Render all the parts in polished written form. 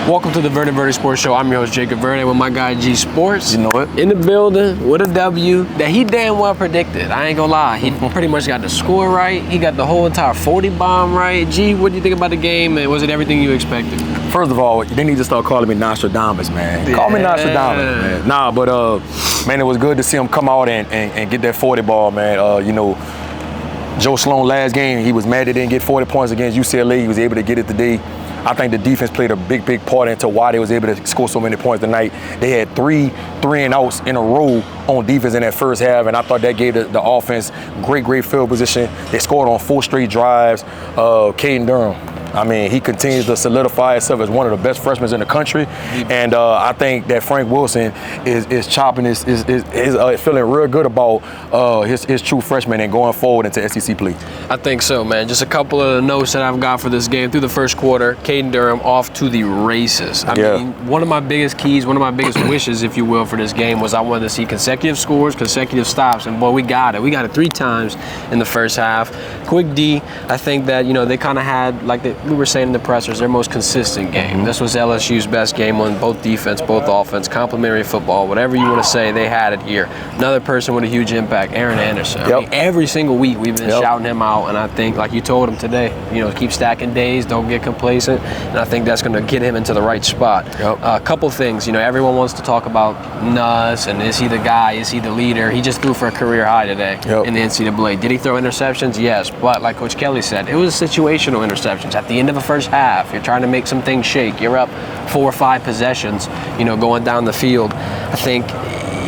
Welcome to the Verde Sports Show. I'm your host, Jacob Verde, with my guy, G Sports. You know it. In the building with a W that he damn well predicted. I ain't gonna lie. He pretty much got the score right. He got the whole entire 40 bomb right. G, what do you think about the game, and was it everything you expected? First of all, they need to start calling me Nostradamus, man. Yeah. Call me Nostradamus, man. Nah, but man, it was good to see him come out and get that 40 ball, man. Joe Sloan last game, he was mad they didn't get 40 points against UCLA. He was able to get it today. I think the defense played a big part into why they was able to score so many points tonight. They had three and outs in a row on defense in that first half, and I thought that gave the offense great field position. They scored on 4 straight drives. Caden Durham, I mean, he continues to solidify himself as one of the best freshmen in the country, and I think that Frank Wilson is chopping is feeling real good about his true freshman and going forward into SEC play. I think so, man. Just a couple of notes that I've got for this game. Through the first quarter, Caden Durham off to the races. I mean, one of my biggest keys, one of my biggest wishes, if you will, for this game was I wanted to see consecutive scores, consecutive stops, and boy, we got it. We got it 3 times in the first half. Quick D, I think that, they kind of had, like we were saying in the pressers, their most consistent game. This was LSU's best game on both defense, both offense, complimentary football, whatever you want to say, they had it here. Another person with a huge impact, Aaron Anderson. I mean, every single week we've been shouting him out, and I think, like you told him today, keep stacking days, don't get complacent, and I think that's going to get him into the right spot. A couple things, everyone wants to talk about Nuss, and is he the guy, is he the leader? He just threw for a career high today in the NCAA. Did he throw interceptions? Yes, but like Coach Kelly said, it was situational interceptions. At the end of the first half, you're trying to make some things shake. You're up 4 or 5 possessions, going down the field. I think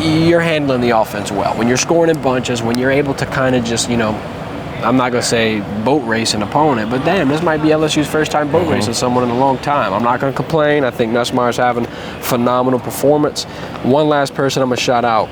you're handling the offense well. When you're scoring in bunches, when you're able to kind of just, I'm not going to say boat race an opponent, but damn, this might be LSU's first time boat racing someone in a long time. I'm not going to complain. I think Nussmeier's having phenomenal performance. One last person I'm going to shout out,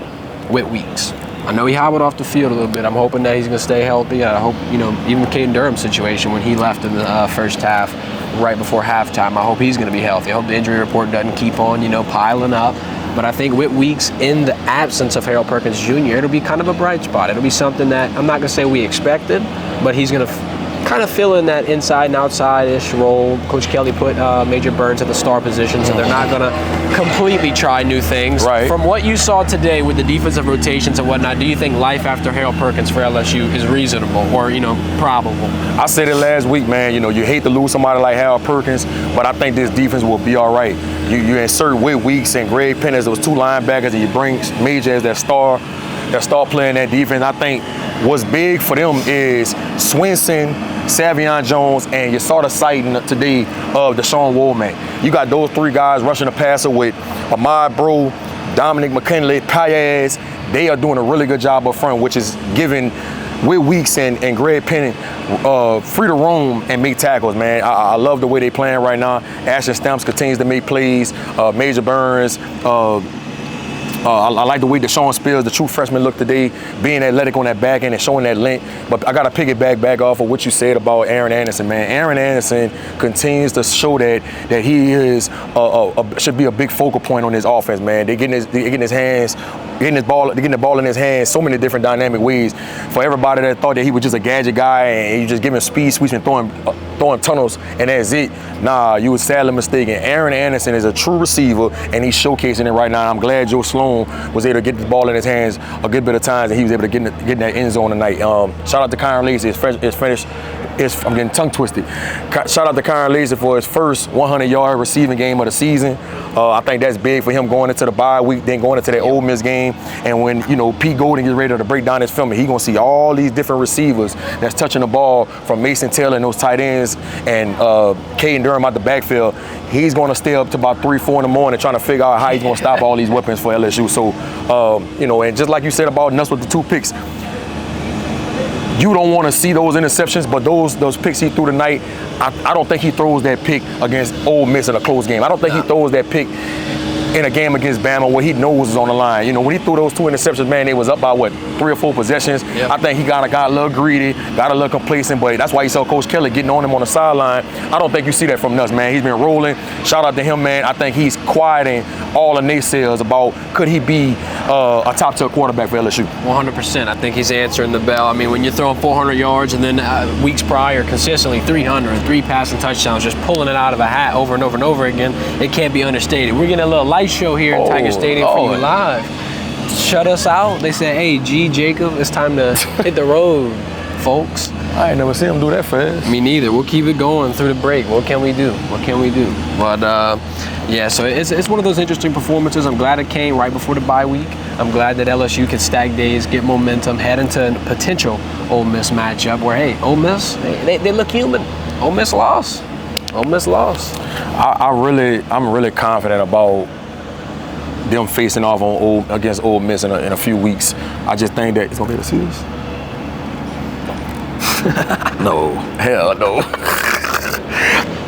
Whit Weeks. I know he hobbled off the field a little bit. I'm hoping that he's going to stay healthy. I hope, even Caden Durham's situation when he left in the first half, right before halftime, I hope he's going to be healthy. I hope the injury report doesn't keep on, piling up. But I think Whit Weeks, in the absence of Harold Perkins Jr., it'll be kind of a bright spot. It'll be something that I'm not going to say we expected, but he's going to kind of fill in that inside and outside-ish role. Coach Kelly put Major Burns at the star position, so they're not going to completely try new things. Right. From what you saw today with the defensive rotations and whatnot, do you think life after Harold Perkins for LSU is reasonable or, probable? I said it last week, man. You hate to lose somebody like Harold Perkins, but I think this defense will be all right. You insert Whit Weeks and Greg Penn as those 2 linebackers, and you bring Major as that star player in that defense. I think what's big for them is Swinson, Savion Jones, and you saw the sighting today of Deshaun Womack. You got those 3 guys rushing the passer with Ahmad Bro, Dominic McKinley, Payaz. They are doing a really good job up front, which is giving Whit Weeks and Greg Penn free to roam and make tackles, man. I love the way they playing right now. Ashton Stamps continues to make plays. Major Burns. I like the way Deshaun Spears, the true freshman, looked today, being athletic on that back end and showing that length. But I got to piggyback back off of what you said about Aaron Anderson, man. Aaron Anderson continues to show that he is should be a big focal point on his offense, man. They're getting the ball in his hands so many different dynamic ways. For everybody that thought that he was just a gadget guy and you just give him speed sweeps and throwing tunnels and that's it. Nah, you were sadly mistaken. Aaron Anderson is a true receiver and he's showcasing it right now. I'm glad Joe Sloan was able to get the ball in his hands a good bit of times and he was able to get in that end zone tonight. Shout out to Kyron Lacy. I'm getting tongue twisted. Shout out to Kyron Lacy for his first 100-yard receiving game of the season. I think that's big for him going into the bye week, then going into that Ole Miss game. And when, Pete Golden gets ready to break down his film, he's going to see all these different receivers that's touching the ball from Mason Taylor and those tight ends and Caden Durham out the backfield. He's going to stay up to about 3, 4 in the morning trying to figure out how he's going to stop all these weapons for LSU. So, and just like you said about Nuss with the 2 picks, you don't want to see those interceptions, but those picks he threw tonight, I don't think he throws that pick against Ole Miss in a close game. I don't think he throws that pick in a game against Bama where he knows is on the line. You know, when he threw those 2 interceptions, man, they was up by, what, 3 or 4 possessions. Yep. I think he got a little greedy, got a little complacent, but that's why you saw Coach Kelly getting on him on the sideline. I don't think you see that from us, man. He's been rolling. Shout out to him, man. I think he's quieting all the naysayers about could he be a top-tier quarterback for LSU. 100%. I think he's answering the bell. I mean, when you're throwing 400 yards and then weeks prior consistently 300, 3 passing touchdowns, just pulling it out of a hat over and over and over again, it can't be understated. We're getting a little light show here in Tiger Stadium for you live. Shut us out. They said, hey, G, Jacob, it's time to hit the road, folks. I ain't never seen him do that fast. Me neither. We'll keep it going through the break. What can we do? What can we do? But, yeah, so it's one of those interesting performances. I'm glad it came right before the bye week. I'm glad that LSU can stack days, get momentum, head into a potential Ole Miss matchup where, hey, Ole Miss, they look human. Ole Miss lost. Ole Miss lost. I'm really confident about them facing off against Ole Miss in a few weeks. I just think that it's gonna be able to see this. No, hell no.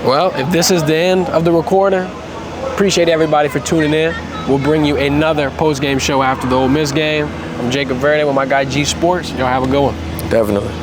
Well, if this is the end of the recording, appreciate everybody for tuning in. We'll bring you another post-game show after the Ole Miss game. I'm Jacob Verde with my guy G Sports. Y'all have a good one. Definitely.